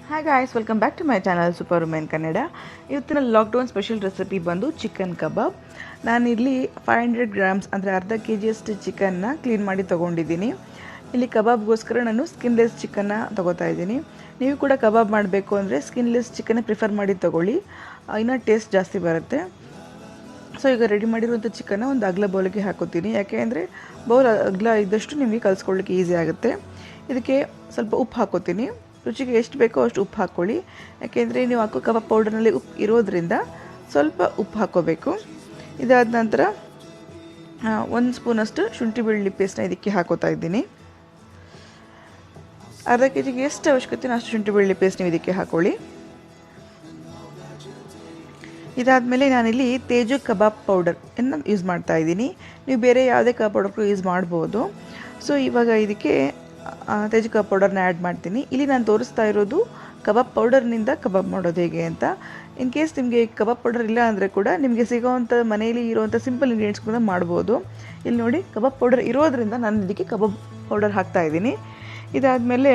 Hi guys, welcome back to my channel superwoman kannada. ಇವತ್ತಿನ lockdown special recipe ಬಂದು chicken ಕಬಾಬ್. ನಾನು ಇಲ್ಲಿ 500 grams ಅಂದರೆ ಅರ್ಧ kg ಅಷ್ಟು ಚಿಕನ್ನ ಕ್ಲೀನ್ ಮಾಡಿ ತೊಗೊಂಡಿದ್ದೀನಿ. ಇಲ್ಲಿ ಕಬಾಬ್ಗೋಸ್ಕರ ನಾನು ಸ್ಕಿನ್ಲೆಸ್ ಚಿಕನ್ನ ತೊಗೋತಾ ಇದ್ದೀನಿ. ನೀವು ಕೂಡ ಕಬಾಬ್ ಮಾಡಬೇಕು ಅಂದರೆ ಸ್ಕಿನ್ಲೆಸ್ ಚಿಕನ್ನೇ ಪ್ರಿಫರ್ ಮಾಡಿ ತೊಗೊಳ್ಳಿ, ಇನ್ನೂ ಟೇಸ್ಟ್ ಜಾಸ್ತಿ ಬರುತ್ತೆ. ಸೊ ಈಗ ರೆಡಿ ಮಾಡಿರುವಂಥ ಚಿಕನ್ನ ಒಂದು ಅಗಲ ಬೌಲಿಗೆ ಹಾಕೋತೀನಿ, ಯಾಕೆ ಅಂದರೆ ಬೌಲ್ ಅಗಲ ಇದ್ದಷ್ಟು ನಿಮಗೆ ಕಲಿಸ್ಕೊಳ್ಳಿಕ್ಕೆ ಈಸಿ ಆಗುತ್ತೆ. ಇದಕ್ಕೆ ಸ್ವಲ್ಪ ಉಪ್ಪು ಹಾಕೋತೀನಿ, ರುಚಿಗೆ ಎಷ್ಟು ಬೇಕೋ ಅಷ್ಟು ಉಪ್ಪು ಹಾಕ್ಕೊಳ್ಳಿ, ಯಾಕೆಂದರೆ ನೀವು ಹಾಕೋ ಕಬಾಬ್ ಪೌಡರ್ನಲ್ಲಿ ಉಪ್ಪು ಇರೋದ್ರಿಂದ ಸ್ವಲ್ಪ ಉಪ್ಪು ಹಾಕ್ಕೋಬೇಕು. ಇದಾದ ನಂತರ 1 ಸ್ಪೂನಷ್ಟು ಶುಂಠಿ ಬೆಳ್ಳುಳ್ಳಿ ಪೇಸ್ಟ್ನ ಇದಕ್ಕೆ ಹಾಕೋತಾ ಇದ್ದೀನಿ. ಅರ್ಧ kgಗೆ ಎಷ್ಟು ಅವಶ್ಯಕತೆ ಅಷ್ಟು ಶುಂಠಿ ಬೆಳ್ಳುಳ್ಳಿ ಪೇಸ್ಟ್ ನೀವು ಇದಕ್ಕೆ ಹಾಕ್ಕೊಳ್ಳಿ. ಇದಾದಮೇಲೆ ನಾನಿಲ್ಲಿ ತೇಜು ಕಬಾಬ್ ಪೌಡರನ್ನು ಯೂಸ್ ಮಾಡ್ತಾ ಇದ್ದೀನಿ. ನೀವು ಬೇರೆ ಯಾವುದೇ ಕಬಾಬ್ ಪೌಡರ್ಗೂ ಯೂಸ್ ಮಾಡ್ಬೋದು. ಸೊ ಇವಾಗ ಇದಕ್ಕೆ ತೇಜು ಕಬಾಬ್ ಪೌಡರ್ನ ಆ್ಯಡ್ ಮಾಡ್ತೀನಿ. ಇಲ್ಲಿ ನಾನು ತೋರಿಸ್ತಾ ಇರೋದು ಕಬಾಬ್ ಪೌಡರ್ನಿಂದ ಕಬಾಬ್ ಮಾಡೋದು ಹೇಗೆ ಅಂತ. ಇನ್ ಕೇಸ್ ನಿಮಗೆ ಕಬಾಬ್ ಪೌಡರ್ ಇಲ್ಲ ಅಂದರೆ ಕೂಡ ನಿಮಗೆ ಸಿಗೋವಂಥ ಮನೆಯಲ್ಲಿ ಇರೋವಂಥ ಸಿಂಪಲ್ ಇಂಗ್ರೀಡಿಯೆಂಟ್ಸ್ಗಳನ್ನ ಮಾಡ್ಬೋದು. ಇಲ್ಲಿ ನೋಡಿ, ಕಬಾಬ್ ಪೌಡರ್ ಇರೋದ್ರಿಂದ ನಾನು ಇದಕ್ಕೆ ಕಬಾಬ್ ಪೌಡರ್ ಹಾಕ್ತಾ ಇದ್ದೀನಿ. ಇದಾದಮೇಲೆ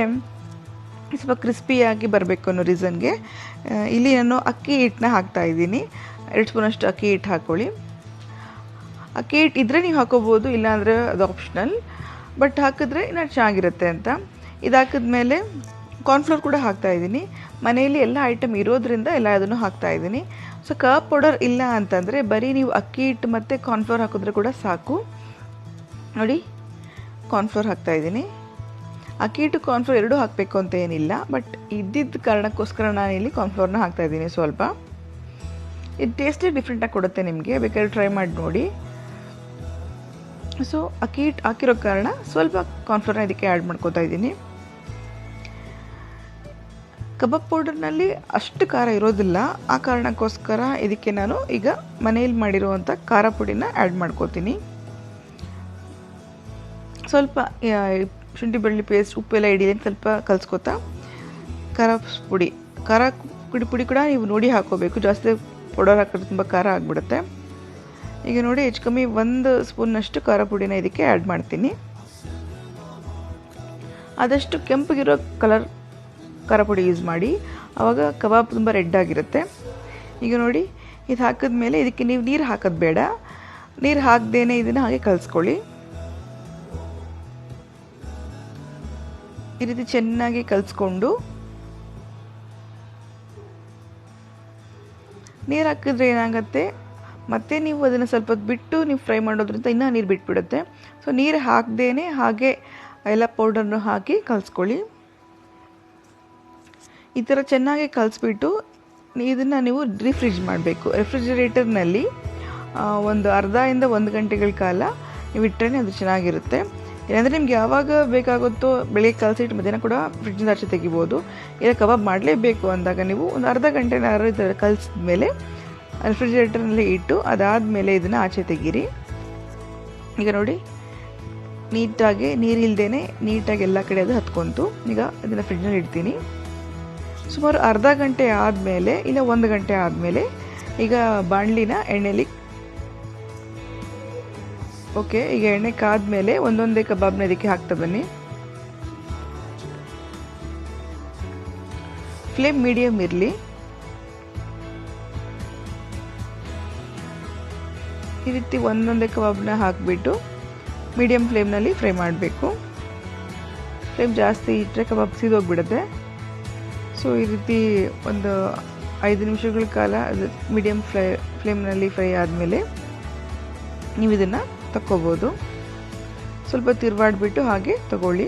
ಸ್ವಲ್ಪ ಕ್ರಿಸ್ಪಿಯಾಗಿ ಬರಬೇಕು ಅನ್ನೋ ರೀಸನ್ಗೆ ಇಲ್ಲಿ ನಾನು ಅಕ್ಕಿ ಹಿಟ್ಟನ್ನ ಹಾಕ್ತಾ ಇದ್ದೀನಿ. 2 ಸ್ಪೂನಷ್ಟು ಅಕ್ಕಿ ಹಿಟ್ಟು ಹಾಕ್ಕೊಳ್ಳಿ. ಅಕ್ಕಿ ಹಿಟ್ಟು ಇದ್ದರೆ ನೀವು ಹಾಕೋಬೋದು, ಇಲ್ಲಾಂದರೆ ಅದು ಆಪ್ಷನಲ್, ಬಟ್ ಹಾಕಿದ್ರೆ ಇನ್ನೂ ಚೆನ್ನಾಗಿರುತ್ತೆ ಅಂತ. ಇದಾಕಿದ್ಮೇಲೆ ಕಾರ್ನ್ಫ್ಲೋರ್ ಕೂಡ ಹಾಕ್ತಾಯಿದ್ದೀನಿ. ಮನೆಯಲ್ಲಿ ಎಲ್ಲ ಐಟಮ್ ಇರೋದ್ರಿಂದ ಎಲ್ಲ ಅದನ್ನು ಹಾಕ್ತಾಯಿದ್ದೀನಿ. ಸೊ ಕಬಾಬ್ ಪೌಡರ್ ಇಲ್ಲ ಅಂತಂದರೆ ಬರೀ ನೀವು ಅಕ್ಕಿ ಹಿಟ್ಟು ಮತ್ತು ಕಾರ್ನ್ಫ್ಲೋರ್ ಹಾಕಿದ್ರೆ ಕೂಡ ಸಾಕು. ನೋಡಿ, ಕಾರ್ನ್ಫ್ಲೋರ್ ಹಾಕ್ತಾಯಿದ್ದೀನಿ. ಅಕ್ಕಿ ಹಿಟ್ಟು ಕಾರ್ನ್ಫ್ಲೋರ್ ಎರಡೂ ಹಾಕಬೇಕು ಅಂತ ಏನಿಲ್ಲ, ಬಟ್ ಇದ್ದಿದ್ದ ಕಾರಣಕ್ಕೋಸ್ಕರ ನಾನಿಲ್ಲಿ ಕಾರ್ನ್ಫ್ಲೋರ್ನ ಹಾಕ್ತಾಯಿದ್ದೀನಿ ಸ್ವಲ್ಪ. ಇದು ಟೇಸ್ಟೇ ಡಿಫ್ರೆಂಟಾಗಿ ಕೊಡುತ್ತೆ, ನಿಮಗೆ ಬೇಕಾದ್ರೆ ಟ್ರೈ ಮಾಡಿ ನೋಡಿ. ಸೊ ಅಕ್ಕಿ ಹಿಟ್ಟು ಹಾಕಿರೋ ಕಾರಣ ಸ್ವಲ್ಪ ಕಾರ್ನ್ಫ್ಲೋರ್ನ ಇದಕ್ಕೆ ಆ್ಯಡ್ ಮಾಡ್ಕೋತಾ ಇದ್ದೀನಿ. ಕಬಾಬ್ ಪೌಡರ್ನಲ್ಲಿ ಅಷ್ಟು ಖಾರ ಇರೋದಿಲ್ಲ, ಆ ಕಾರಣಕ್ಕೋಸ್ಕರ ಇದಕ್ಕೆ ನಾನು ಈಗ ಮನೆಯಲ್ಲಿ ಮಾಡಿರುವಂಥ ಖಾರ ಪುಡಿನ ಆ್ಯಡ್ ಮಾಡ್ಕೋತೀನಿ. ಸ್ವಲ್ಪ ಶುಂಠಿ ಬೆಳ್ಳುಳ್ಳಿ ಪೇಸ್ಟ್, ಉಪ್ಪೆಲ್ಲ ಹಿಡಿಲಿ ಸ್ವಲ್ಪ ಕಲಿಸ್ಕೊತಾ ಖಾರ ಪುಡಿ ಕೂಡ ನೀವು ನೋಡಿ ಹಾಕೋಬೇಕು. ಜಾಸ್ತಿ ಪೌಡರ್ ಹಾಕಿದ್ರೆ ತುಂಬ ಖಾರ ಆಗಿಬಿಡುತ್ತೆ. ಈಗ ನೋಡಿ, ಹೆಚ್ಚು ಕಮ್ಮಿ 1 ಸ್ಪೂನ್ನಷ್ಟು ಖಾರ ಪುಡಿನ ಇದಕ್ಕೆ ಆ್ಯಡ್ ಮಾಡ್ತೀನಿ. ಆದಷ್ಟು ಕೆಂಪಗಿರೋ ಖಾರ ಪುಡಿ ಯೂಸ್ ಮಾಡಿ, ಆವಾಗ ಕಬಾಬ್ ತುಂಬ ರೆಡ್ ಆಗಿರುತ್ತೆ. ಈಗ ನೋಡಿ, ಇದು ಹಾಕಿದ್ಮೇಲೆ ಇದಕ್ಕೆ ನೀವು ನೀರು ಹಾಕೋದು ಬೇಡ, ನೀರು ಹಾಕ್ದೇನೆ ಇದನ್ನು ಹಾಗೆ ಕಲಿಸ್ಕೊಳ್ಳಿ. ಈ ರೀತಿ ಚೆನ್ನಾಗಿ ಕಲಿಸ್ಕೊಂಡು, ನೀರು ಹಾಕಿದ್ರೆ ಏನಾಗುತ್ತೆ, ಮತ್ತು ನೀವು ಅದನ್ನು ಸ್ವಲ್ಪ ಬಿಟ್ಟು ನೀವು ಫ್ರೈ ಮಾಡೋದ್ರಿಂದ ಇನ್ನೂ ನೀರು ಬಿಟ್ಬಿಡುತ್ತೆ. ಸೊ ನೀರು ಹಾಕ್ದೇನೆ ಹಾಗೆ ಎಲ್ಲ ಪೌಡರ್ನು ಹಾಕಿ ಕಲಿಸ್ಕೊಳ್ಳಿ. ಈ ಥರ ಚೆನ್ನಾಗಿ ಕಲಿಸ್ಬಿಟ್ಟು ಇದನ್ನು ನೀವು ರಿಫ್ರಿಜ್ ಮಾಡಬೇಕು. ರೆಫ್ರಿಜರೇಟರ್ನಲ್ಲಿ ಒಂದು ಅರ್ಧದಿಂದ 1 ಗಂಟೆಗಳ ಕಾಲ ನೀವು ಇಟ್ಟರೆ ಅದು ಚೆನ್ನಾಗಿರುತ್ತೆ. ಇಲ್ಲಾಂದರೆ ನಿಮ್ಗೆ ಯಾವಾಗ ಬೇಕಾಗುತ್ತೋ ಬೆಳಗ್ಗೆ ಕಲಸಿಟ್ಟು ಮಧ್ಯಾಹ್ನ ಕೂಡ ಫ್ರಿಡ್ಜಿಂದ ಆಚೆ ತೆಗಿಬೋದು. ಇಲ್ಲ ಕಬಾಬ್ ಮಾಡಲೇಬೇಕು ಅಂದಾಗ ನೀವು ಒಂದು ಅರ್ಧ ಗಂಟೆನಾರು ಕಲಿಸಿದ ಮೇಲೆ ರೆಫ್ರಿಜರೇಟರ್ನಲ್ಲಿ ಇಟ್ಟು ಅದಾದಮೇಲೆ ಇದನ್ನು ಆಚೆ ತೆಗೀರಿ. ಈಗ ನೋಡಿ, ನೀಟಾಗಿ ನೀರಿಲ್ದೇ ನೀಟಾಗಿ ಎಲ್ಲ ಕಡೆ ಅದು ಹತ್ಕೊಂತು. ಈಗ ಇದನ್ನು ಫ್ರಿಡ್ಜ್ನಲ್ಲಿ ಇಡ್ತೀನಿ. ಸುಮಾರು ಅರ್ಧ ಗಂಟೆ ಆದಮೇಲೆ ಇಲ್ಲ 1 ಗಂಟೆ ಆದಮೇಲೆ ಈಗ ಬಾಣಲಿನ ಎಣ್ಣೆಲಿ ಓಕೆ, ಈಗ ಎಣ್ಣೆ ಕಾದ್ಮೇಲೆ ಒಂದೊಂದೇ ಕಬಾಬ್ನ ಇದಕ್ಕೆ ಹಾಕ್ತಾ ಬನ್ನಿ. ಫ್ಲೇಮ್ ಮೀಡಿಯಮ್ ಇರಲಿ. ಈ ರೀತಿ ಒಂದೊಂದೇ ಕಬಾಬ್ನ ಹಾಕಿಬಿಟ್ಟು ಮೀಡಿಯಮ್ ಫ್ಲೇಮ್ನಲ್ಲಿ ಫ್ರೈ ಮಾಡಬೇಕು. ಫ್ಲೇಮ್ ಜಾಸ್ತಿ ಇಟ್ಟರೆ ಕಬಾಬ್ ಸೀದೋಗ್ಬಿಡುತ್ತೆ. ಸೊ ಈ ರೀತಿ ಒಂದು 5 ನಿಮಿಷಗಳ ಕಾಲ ಅದು ಮೀಡಿಯಮ್ ಫ್ಲೇಮ್ನಲ್ಲಿ ಫ್ರೈ ಆದಮೇಲೆ ನೀವು ಇದನ್ನು ತಕ್ಕೋಬೋದು. ಸ್ವಲ್ಪ ತಿರುವಾಡ್ಬಿಟ್ಟು ಹಾಗೆ ತಗೊಳ್ಳಿ.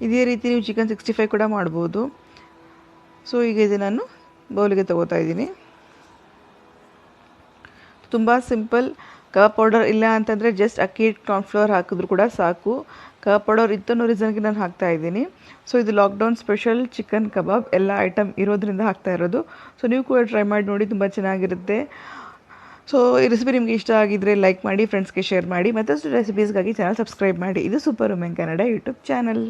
ಇದೇ ರೀತಿ ನೀವು ಚಿಕನ್ 65 ಕೂಡ ಮಾಡ್ಬೋದು. ಸೊ ಈಗ ಇದು ನಾನು ಬೌಲಿಗೆ ತಗೋತಾ ಇದ್ದೀನಿ. ತುಂಬ ಸಿಂಪಲ್. ಕಬಾಬ್ ಪೌಡರ್ ಇಲ್ಲ ಅಂತಂದರೆ ಜಸ್ಟ್ ಅಕ್ಕಿ ಹಿಟ್ಟು ಕಾರ್ನ್ಫ್ಲೋರ್ ಹಾಕಿದ್ರು ಕೂಡ ಸಾಕು. ಕಬಾಬ್ ಪೌಡರ್ ಇತ್ತು ಅನ್ನೋ ರೀಸನ್ಗೆ ನಾನು ಹಾಕ್ತಾ ಇದ್ದೀನಿ. ಸೊ ಇದು ಲಾಕ್ಡೌನ್ ಸ್ಪೆಷಲ್ ಚಿಕನ್ ಕಬಾಬ್, ಎಲ್ಲ ಐಟಮ್ ಇರೋದ್ರಿಂದ ಹಾಕ್ತಾ ಇರೋದು. ಸೊ ನೀವು ಕೂಡ ಟ್ರೈ ಮಾಡಿ ನೋಡಿ, ತುಂಬ ಚೆನ್ನಾಗಿರುತ್ತೆ. ಸೊ ಈ ರೆಸಿಪಿ ನಿಮಗೆ ಇಷ್ಟ ಆಗಿದ್ದರೆ ಲೈಕ್ ಮಾಡಿ, ಫ್ರೆಂಡ್ಸ್ಗೆ ಶೇರ್ ಮಾಡಿ. ಮತ್ತಷ್ಟು ರೆಸಿಪೀಸ್ಗಾಗಿ ಚಾನಲ್ ಸಬ್ಸ್ಕ್ರೈಬ್ ಮಾಡಿ. ಇದು super women Kannada YouTube channel.